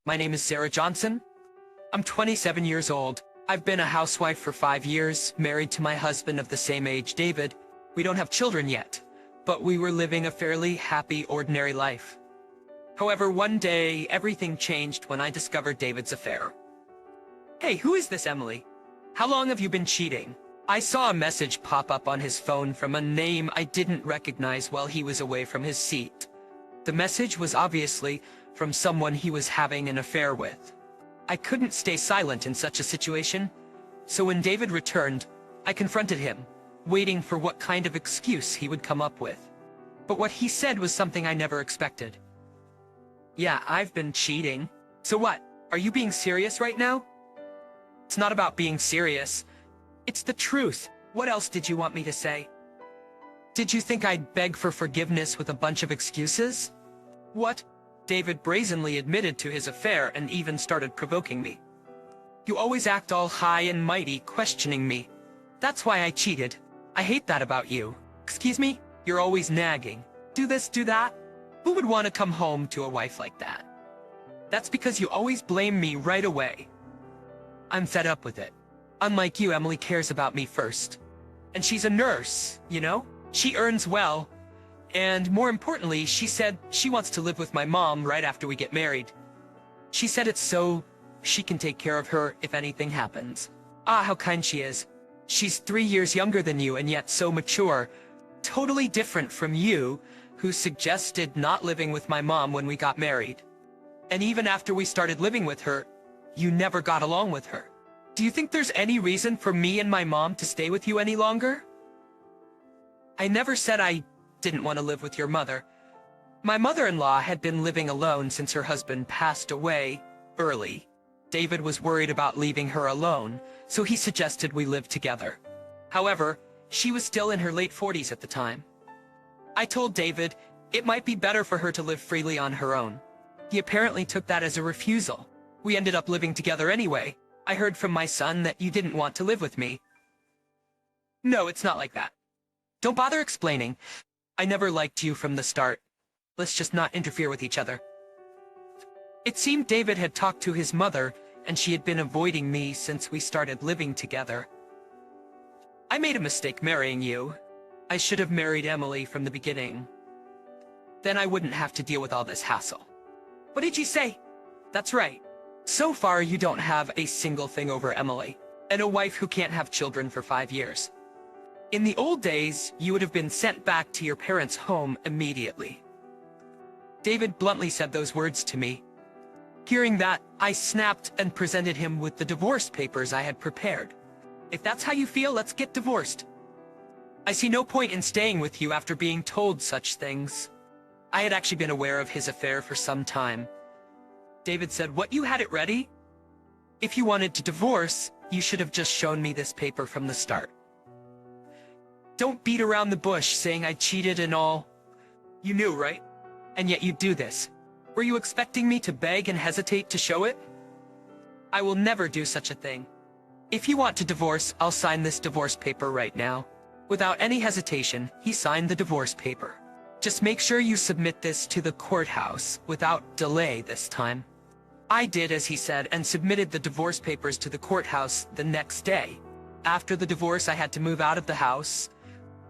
My name is Sarah Johnson. I'm 27 years old. I've been a housewife for 5 years, married to my husband of the same age, David. We don't have children yet, but we were living a fairly happy, ordinary life. However, one day, everything changed when I discovered David's affair. Hey, who is this Emily? How long have you been cheating? I saw a message pop up on his phone from a name I didn't recognize while he was away from his seat. The message was obviously from someone he was having an affair with. I couldn't stay silent in such a situation, so when David returned, I confronted him, waiting for what kind of excuse he would come up with. But what he said was something I never expected. Yeah, I've been cheating. So what? Are you being serious right now? It's not about being serious. It's the truth. What else did you want me to say? Did you think I'd beg for forgiveness with a bunch of excuses? What? David brazenly admitted to his affair and even started provoking me. You always act all high and mighty, questioning me. That's why I cheated. I hate that about you. Excuse me? You're always nagging. Do this, do that? Who would want to come home to a wife like that? That's because you always blame me right away. I'm fed up with it. Unlike you, Emily cares about me first. And she's a nurse, you know? She earns well. And more importantly, she said she wants to live with my mom right after we get married. She said it's so she can take care of her if anything happens. Ah, how kind she is. She's 3 years younger than you and yet so mature. Totally different from you, who suggested not living with my mom when we got married. And even after we started living with her, you never got along with her. Do you think there's any reason for me and my mom to stay with you any longer? I never said I didn't want to live with your mother. My mother-in-law had been living alone since her husband passed away early. David was worried about leaving her alone, so he suggested we live together. However, she was still in her late 40s at the time. I told David it might be better for her to live freely on her own. He apparently took that as a refusal. We ended up living together anyway. I heard from my son that you didn't want to live with me. No, it's not like that. Don't bother explaining. I never liked you from the start. Let's just not interfere with each other. It seemed David had talked to his mother, and she had been avoiding me since we started living together. I made a mistake marrying you. I should have married Emily from the beginning. Then I wouldn't have to deal with all this hassle. What did you say? That's right. So far, you don't have a single thing over Emily, and a wife who can't have children for 5 years. In the old days, you would have been sent back to your parents' home immediately. David bluntly said those words to me. Hearing that, I snapped and presented him with the divorce papers I had prepared. If that's how you feel, let's get divorced. I see no point in staying with you after being told such things. I had actually been aware of his affair for some time. David said, "What, you had it ready? If you wanted to divorce, you should have just shown me this paper from the start. Don't beat around the bush saying I cheated and all. You knew, right? And yet you'd do this. Were you expecting me to beg and hesitate to show it? I will never do such a thing. If you want to divorce, I'll sign this divorce paper right now." Without any hesitation, he signed the divorce paper. "Just make sure you submit this to the courthouse without delay this time." I did as he said and submitted the divorce papers to the courthouse the next day. After the divorce, I had to move out of the house.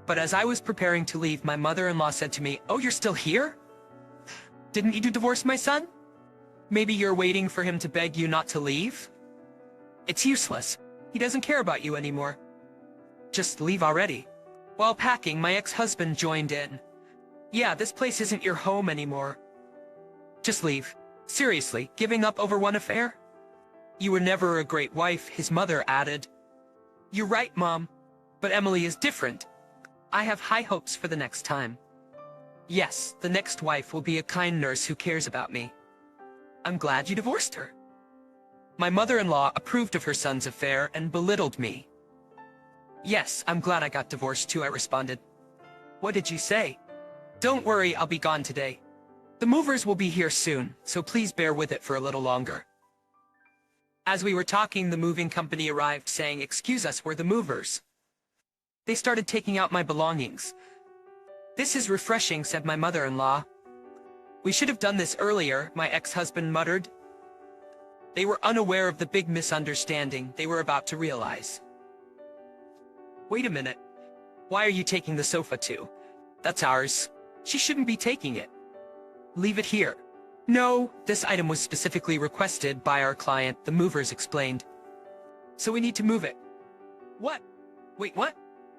But as I was preparing to leave, my mother-in-law said to me, "Oh, you're still here? Didn't you divorce my son? Maybe you're waiting for him to beg you not to leave? It's useless. He doesn't care about you anymore. Just leave already." While packing, my ex-husband joined in. "Yeah, this place isn't your home anymore. Just leave. Seriously, giving up over one affair? You were never a great wife," his mother added. "You're right, Mom. But Emily is different. I have high hopes for the next time. Yes, the next wife will be a kind nurse who cares about me. I'm glad you divorced her." My mother-in-law approved of her son's affair and belittled me. "Yes, I'm glad I got divorced too," I responded. "What did you say?" "Don't worry, I'll be gone today. The movers will be here soon, so please bear with it for a little longer." As we were talking, the moving company arrived saying, "Excuse us, we're the movers." They started taking out my belongings. "This is refreshing," said my mother-in-law. "We should have done this earlier," my ex-husband muttered. They were unaware of the big misunderstanding they were about to realize. Wait a minute. Why are you taking the sofa too? That's ours. She shouldn't be taking it. Leave it here. No, this item was specifically requested by our client, the movers explained. So we need to move it. What? Wait, what?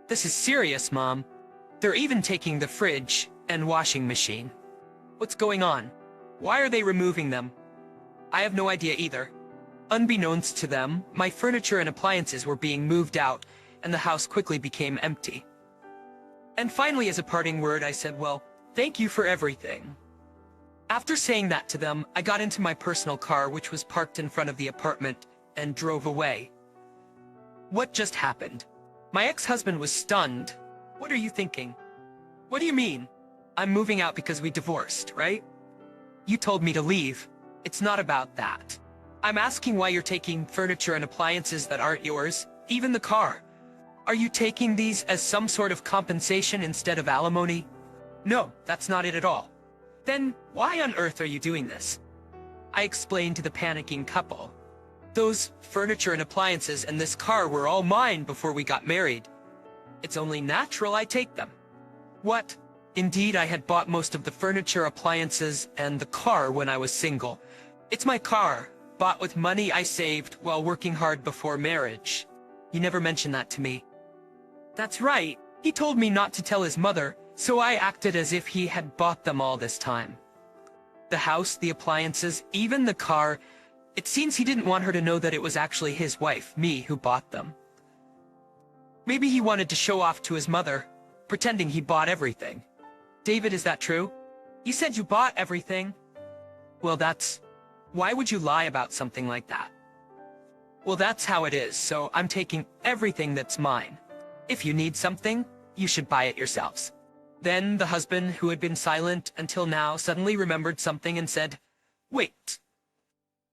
This is serious, Mom. They're even taking the fridge and washing machine. What's going on? Why are they removing them? I have no idea either. Unbeknownst to them, my furniture and appliances were being moved out, and the house quickly became empty. And finally, as a parting word, I said, well, thank you for everything. After saying that to them, I got into my personal car, which was parked in front of the apartment, and drove away. What just happened? My ex-husband was stunned. What are you thinking? What do you mean? I'm moving out because we divorced, right? You told me to leave. It's not about that. I'm asking why you're taking furniture and appliances that aren't yours, even the car. Are you taking these as some sort of compensation instead of alimony? No, that's not it at all. Then why on earth are you doing this? I explained to the panicking couple. Those furniture and appliances and this car were all mine before we got married. It's only natural I take them. What? Indeed, I had bought most of the furniture, appliances, and the car when I was single. It's my car, bought with money I saved while working hard before marriage. You never mentioned that to me. That's right. He told me not to tell his mother, so I acted as if he had bought them all this time. The house, the appliances, even the car. It seems he didn't want her to know that it was actually his wife, me, who bought them. Maybe he wanted to show off to his mother, pretending he bought everything. David, is that true? You said you bought everything. Well, why would you lie about something like that? Well, that's how it is, so I'm taking everything that's mine. If you need something, you should buy it yourselves. Then the husband, who had been silent until now, suddenly remembered something and said, wait.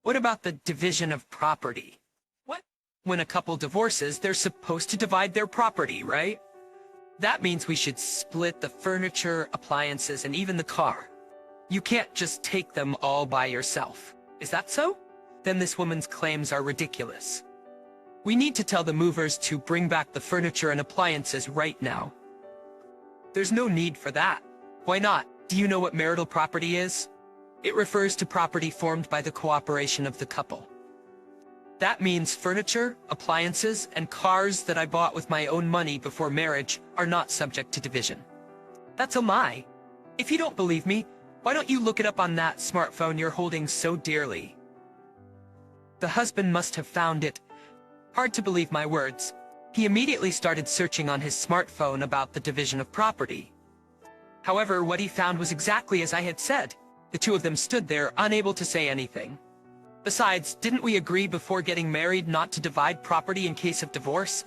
What about the division of property? What? When a couple divorces, they're supposed to divide their property, right? That means we should split the furniture, appliances, and even the car. You can't just take them all by yourself. Is that so? Then this woman's claims are ridiculous. We need to tell the movers to bring back the furniture and appliances right now. There's no need for that. Why not? Do you know what marital property is? It refers to property formed by the cooperation of the couple. That means furniture, appliances, and cars that I bought with my own money before marriage are not subject to division. That's a lie. If you don't believe me, why don't you look it up on that smartphone you're holding so dearly? The husband must have found it. Hard to believe my words. He immediately started searching on his smartphone about the division of property. However, what he found was exactly as I had said. The two of them stood there, unable to say anything. Besides, didn't we agree before getting married not to divide property in case of divorce?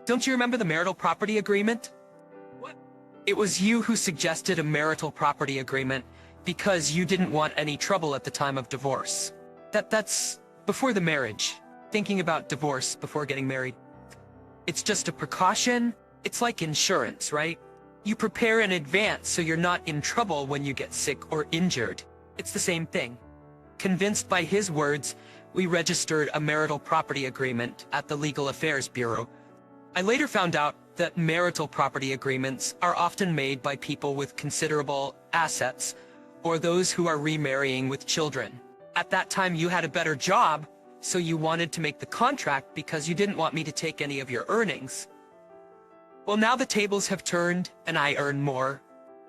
Don't you remember the marital property agreement? What? It was you who suggested a marital property agreement because you didn't want any trouble at the time of divorce. That's before the marriage. Thinking about divorce before getting married. It's just a precaution. It's like insurance, right? You prepare in advance so you're not in trouble when you get sick or injured. It's the same thing. Convinced by his words, we registered a marital property agreement at the Legal Affairs Bureau. I later found out that marital property agreements are often made by people with considerable assets or those who are remarrying with children. At that time, you had a better job, so you wanted to make the contract because you didn't want me to take any of your earnings. Well, now the tables have turned and I earn more.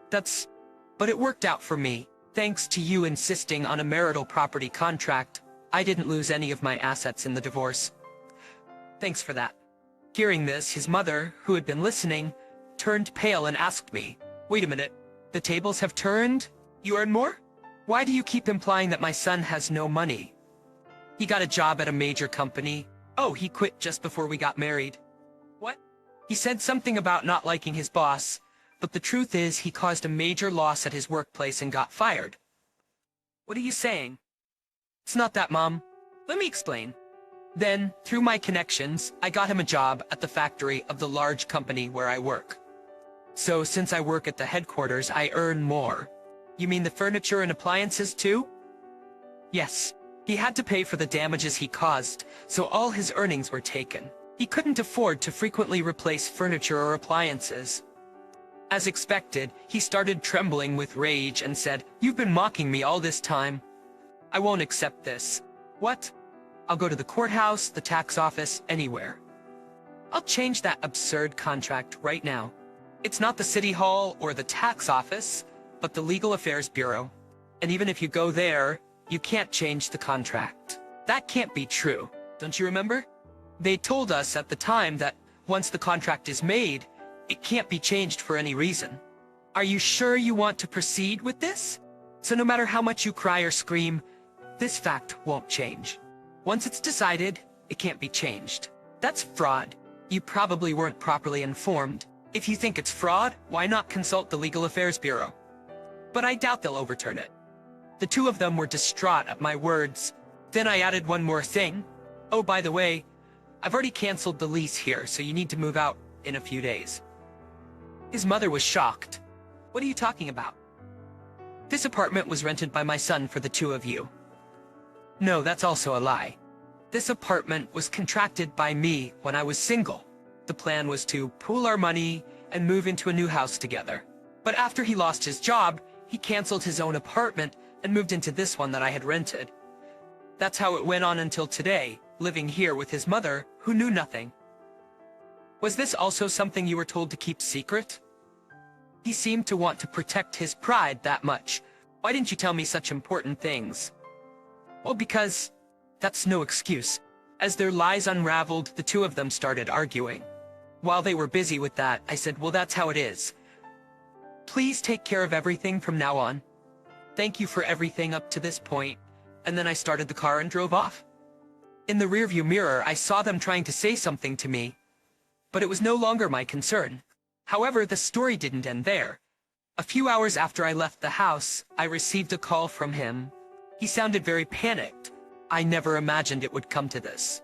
But it worked out for me. Thanks to you insisting on a marital property contract, I didn't lose any of my assets in the divorce. Thanks for that. Hearing this, his mother, who had been listening, turned pale and asked me, wait a minute, the tables have turned? You earn more? Why do you keep implying that my son has no money? He got a job at a major company. Oh, he quit just before we got married. What? He said something about not liking his boss, but the truth is he caused a major loss at his workplace and got fired. What are you saying? It's not that, Mom. Let me explain. Then, through my connections, I got him a job at the factory of the large company where I work. So since I work at the headquarters, I earn more. You mean the furniture and appliances too? Yes. He had to pay for the damages he caused, so all his earnings were taken. He couldn't afford to frequently replace furniture or appliances. As expected, he started trembling with rage and said, "You've been mocking me all this time. I won't accept this." "What? I'll go to the courthouse, the tax office, anywhere. I'll change that absurd contract right now. It's not the city hall or the tax office, but the Legal Affairs Bureau. And even if you go there, you can't change the contract." That can't be true. Don't you remember? They told us at the time that once the contract is made, it can't be changed for any reason. Are you sure you want to proceed with this? So no matter how much you cry or scream, this fact won't change. Once it's decided, it can't be changed. That's fraud. You probably weren't properly informed. If you think it's fraud, why not consult the Legal Affairs Bureau? But I doubt they'll overturn it. The two of them were distraught at my words. Then I added one more thing. "Oh, by the way, I've already canceled the lease here, so you need to move out in a few days." His mother was shocked. "What are you talking about? This apartment was rented by my son for the two of you." "No, that's also a lie. This apartment was contracted by me when I was single. The plan was to pool our money and move into a new house together. But after he lost his job, he canceled his own apartment and moved into this one that I had rented. That's how it went on until today, living here with his mother, who knew nothing." "Was this also something you were told to keep secret?" He seemed to want to protect his pride that much. "Why didn't you tell me such important things?" "Well, because that's no excuse." As their lies unraveled, the two of them started arguing. While they were busy with that, I said, "Well, that's how it is. Please take care of everything from now on. Thank you for everything up to this point." And then I started the car and drove off. In the rearview mirror, I saw them trying to say something to me, but it was no longer my concern. However, the story didn't end there. A few hours after I left the house, I received a call from him. He sounded very panicked. I never imagined it would come to this.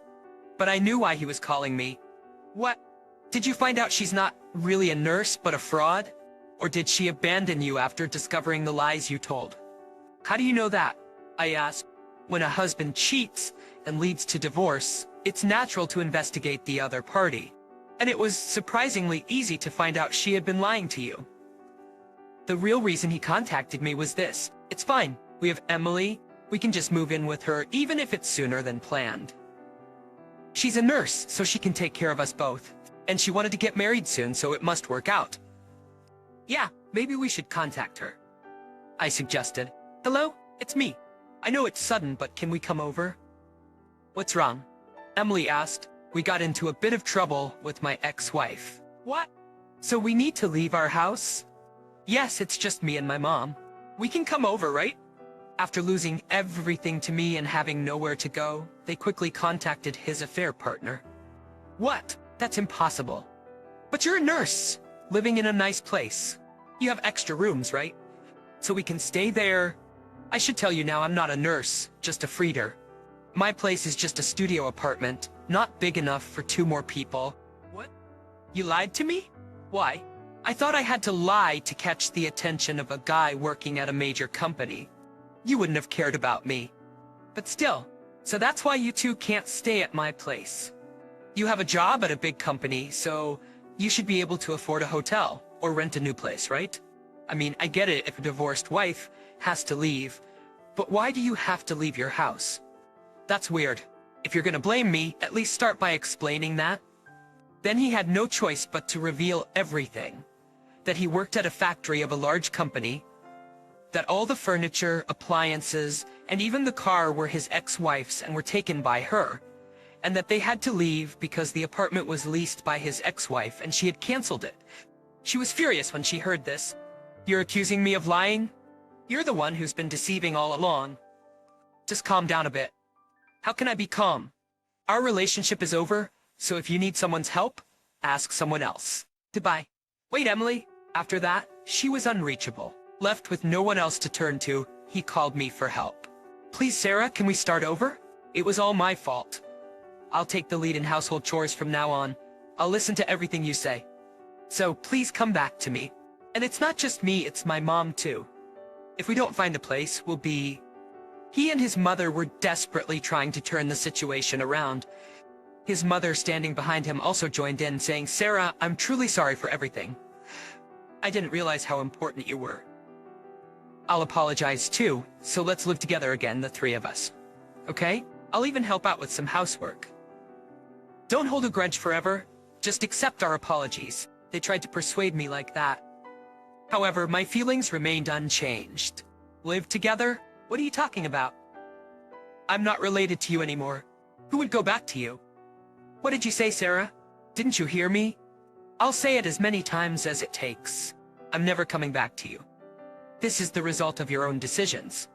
But I knew why he was calling me. "What? Did you find out she's not really a nurse, but a fraud? Or did she abandon you after discovering the lies you told?" "How do you know that?" I asked. "When a husband cheats and leads to divorce, it's natural to investigate the other party. And it was surprisingly easy to find out she had been lying to you. The real reason he contacted me was this. It's fine. We have Emily. We can just move in with her, even if it's sooner than planned. She's a nurse, so she can take care of us both. And she wanted to get married soon, so it must work out." "Yeah, maybe we should contact her," I suggested. "Hello, it's me. I know it's sudden, but can we come over?" "What's wrong?" Emily asked. "We got into a bit of trouble with my ex-wife." "What? So we need to leave our house?" "Yes, it's just me and my mom. We can come over, right?" After losing everything to me and having nowhere to go, they quickly contacted his affair partner. "What? That's impossible." "But you're a nurse, living in a nice place. You have extra rooms, right? So we can stay there. I should tell you now, I'm not a nurse, just a feeder. My place is just a studio apartment, not big enough for 2 more people." "What? You lied to me? Why?" "I thought I had to lie to catch the attention of a guy working at a major company. You wouldn't have cared about me. But still, so that's why you two can't stay at my place. You have a job at a big company, so you should be able to afford a hotel or rent a new place, right? I mean, I get it if a divorced wife has to leave, but why do you have to leave your house? That's weird. If you're gonna blame me, at least start by explaining that." Then he had no choice but to reveal everything. That he worked at a factory of a large company, that all the furniture, appliances, and even the car were his ex-wife's and were taken by her, and that they had to leave because the apartment was leased by his ex-wife and she had canceled it. She was furious when she heard this. "You're accusing me of lying? You're the one who's been deceiving all along. Just calm down a bit." "How can I be calm? Our relationship is over, so if you need someone's help, ask someone else. Goodbye." "Wait, Emily." After that, she was unreachable. Left with no one else to turn to, he called me for help. "Please, Sarah, can we start over? It was all my fault. I'll take the lead in household chores from now on. I'll listen to everything you say. So please come back to me. And it's not just me, it's my mom too. If we don't find a place, we'll be He and his mother were desperately trying to turn the situation around. His mother, standing behind him, also joined in, saying, "Sarah, I'm truly sorry for everything. I didn't realize how important you were. I'll apologize too, so let's live together again, the three of us. Okay? I'll even help out with some housework. Don't hold a grudge forever. Just accept our apologies." They tried to persuade me like that. However, my feelings remained unchanged. Live together? What are you talking about? I'm not related to you anymore. Who would go back to you? What did you say, Sarah? Didn't you hear me? I'll say it as many times as it takes. I'm never coming back to you. This is the result of your own decisions.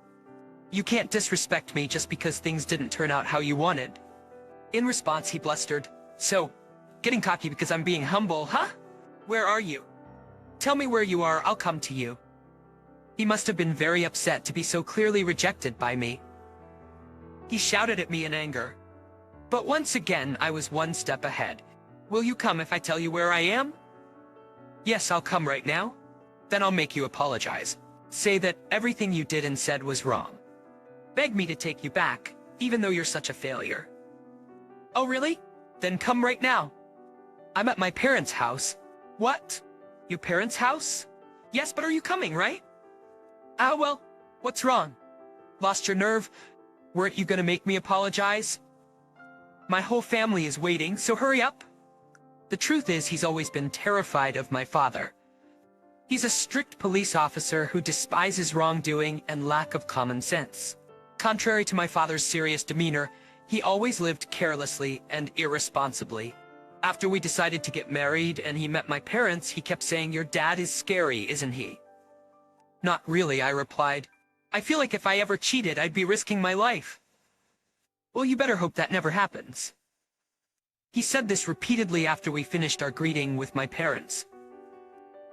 You can't disrespect me just because things didn't turn out how you wanted. In response, he blustered, "So, getting cocky because I'm being humble, huh? Where are you? Tell me where you are, I'll come to you." He must have been very upset to be so clearly rejected by me. He shouted at me in anger. But once again, I was one step ahead. "Will you come if I tell you where I am?" "Yes, I'll come right now. Then I'll make you apologize. Say that everything you did and said was wrong. Beg me to take you back, even though you're such a failure." "Oh, really? Then come right now. I'm at my parents' house." "What? Your parents' house?" "Yes, but are you coming, right?" "Ah, well, what's wrong? Lost your nerve? Weren't you gonna make me apologize?" "My whole family is waiting, so hurry up." The truth is, he's always been terrified of my father. He's a strict police officer who despises wrongdoing and lack of common sense. Contrary to my father's serious demeanor, he always lived carelessly and irresponsibly. After we decided to get married and he met my parents, he kept saying, "Your dad is scary, isn't he?" "Not really," I replied. "I feel like if I ever cheated, I'd be risking my life." "Well, you better hope that never happens." He said this repeatedly after we finished our greeting with my parents.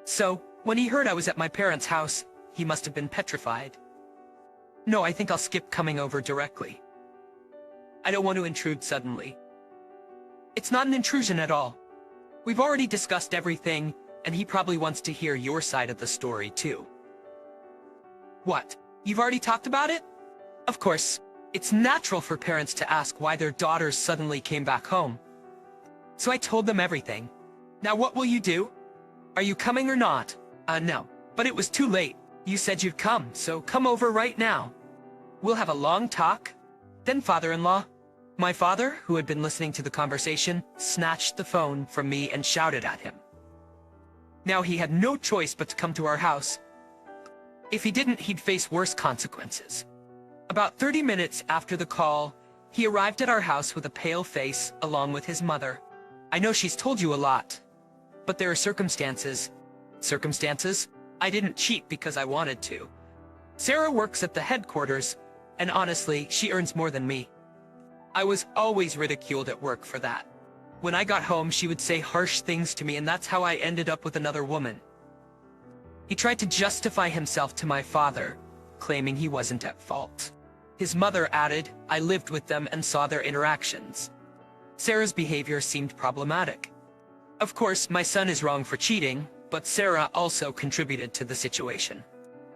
So, when he heard I was at my parents' house, he must have been petrified. "No, I think I'll skip coming over directly. I don't want to intrude suddenly." "It's not an intrusion at all. We've already discussed everything, and he probably wants to hear your side of the story too." "What? You've already talked about it?" "Of course. It's natural for parents to ask why their daughters suddenly came back home. So I told them everything. Now what will you do? Are you coming or not?" No. But it was too late. You said you'd come, so come over right now. We'll have a long talk." Then father-in-law, my father, who had been listening to the conversation, snatched the phone from me and shouted at him. Now he had no choice but to come to our house. If he didn't, he'd face worse consequences. About 30 minutes after the call, he arrived at our house with a pale face, along with his mother. "I know she's told you a lot, but there are circumstances." "Circumstances? I didn't cheat because I wanted to. Sarah works at the headquarters, and honestly, she earns more than me. I was always ridiculed at work for that. When I got home, she would say harsh things to me, and that's how I ended up with another woman." He tried to justify himself to my father, claiming he wasn't at fault. His mother added, "I lived with them and saw their interactions. Sarah's behavior seemed problematic. Of course, my son is wrong for cheating, but Sarah also contributed to the situation.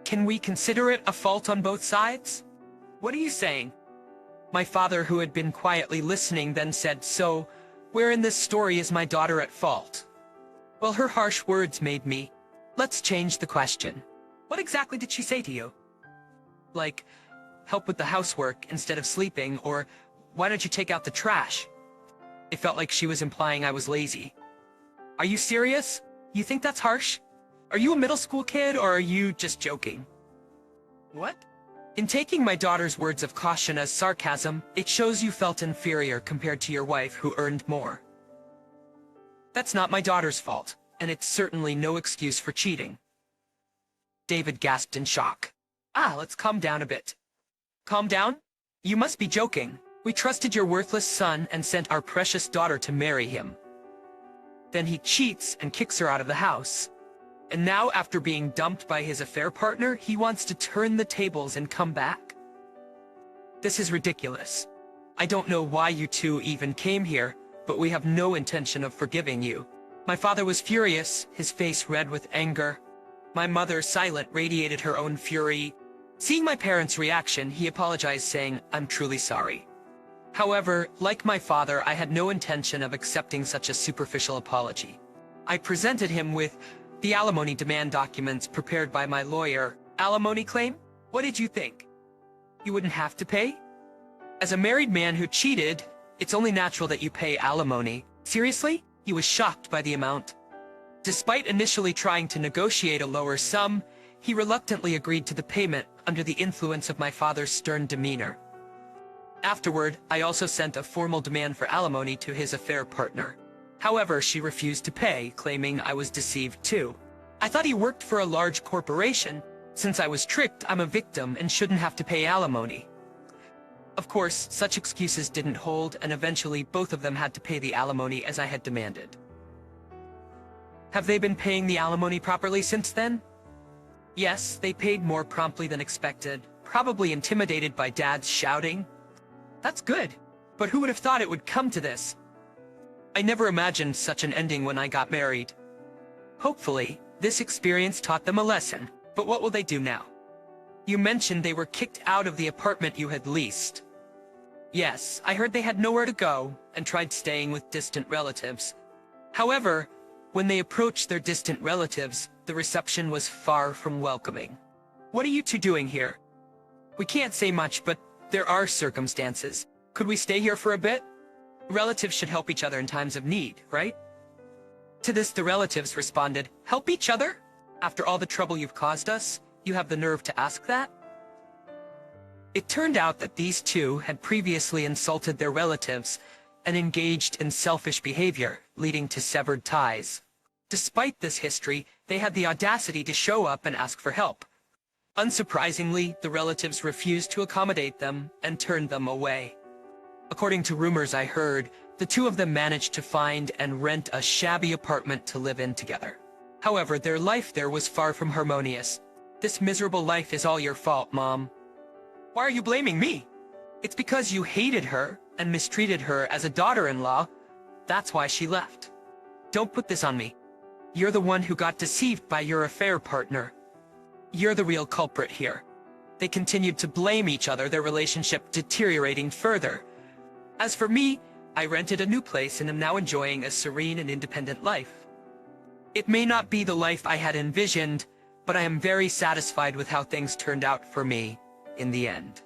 Can we consider it a fault on both sides?" "What are you saying?" My father, who had been quietly listening, then said, "So, where in this story is my daughter at fault?" Well, her harsh words made me. Let's change the question. "What exactly did she say to you?" Like, help with the housework instead of sleeping, or why don't you take out the trash? It felt like she was implying I was lazy. Are you serious? You think that's harsh? Are you a middle school kid, or are you just joking? What? In taking my daughter's words of caution as sarcasm, it shows you felt inferior compared to your wife who earned more. That's not my daughter's fault, and it's certainly no excuse for cheating. David gasped in shock. Let's calm down a bit. Calm down? You must be joking. We trusted your worthless son and sent our precious daughter to marry him. Then he cheats and kicks her out of the house. And now, after being dumped by his affair partner, he wants to turn the tables and come back? This is ridiculous. I don't know why you two even came here, but we have no intention of forgiving you. My father was furious, his face red with anger. My mother, silent, radiated her own fury. Seeing my parents' reaction, he apologized, saying, "I'm truly sorry." However, like my father, I had no intention of accepting such a superficial apology. I presented him with the alimony demand documents prepared by my lawyer. Alimony claim? What did you think? You wouldn't have to pay? As a married man who cheated, it's only natural that you pay alimony. Seriously? He was shocked by the amount. Despite initially trying to negotiate a lower sum, he reluctantly agreed to the payment under the influence of my father's stern demeanor. Afterward, I also sent a formal demand for alimony to his affair partner. However, she refused to pay, claiming I was deceived too. I thought he worked for a large corporation. Since I was tricked, I'm a victim and shouldn't have to pay alimony. Of course, such excuses didn't hold, and eventually both of them had to pay the alimony as I had demanded. Have they been paying the alimony properly since then? Yes, they paid more promptly than expected, probably intimidated by Dad's shouting. That's good, but who would have thought it would come to this? I never imagined such an ending when I got married. Hopefully, this experience taught them a lesson, but what will they do now? You mentioned they were kicked out of the apartment you had leased. Yes, I heard they had nowhere to go and tried staying with distant relatives. However, when they approached their distant relatives, the reception was far from welcoming. What are you two doing here? We can't say much, but there are circumstances. Could we stay here for a bit? Relatives should help each other in times of need, right? To this, the relatives responded, "Help each other? After all the trouble you've caused us, you have the nerve to ask that?" It turned out that these two had previously insulted their relatives and engaged in selfish behavior, leading to severed ties. Despite this history, they had the audacity to show up and ask for help. Unsurprisingly, the relatives refused to accommodate them and turned them away. According to rumors I heard, the two of them managed to find and rent a shabby apartment to live in together. However, their life there was far from harmonious. "This miserable life is all your fault, Mom." "Why are you blaming me?" "It's because you hated her and mistreated her as a daughter-in-law. That's why she left. Don't put this on me. You're the one who got deceived by your affair partner. You're the real culprit here." They continued to blame each other, their relationship deteriorating further. As for me, I rented a new place and am now enjoying a serene and independent life. It may not be the life I had envisioned, but I am very satisfied with how things turned out for me in the end.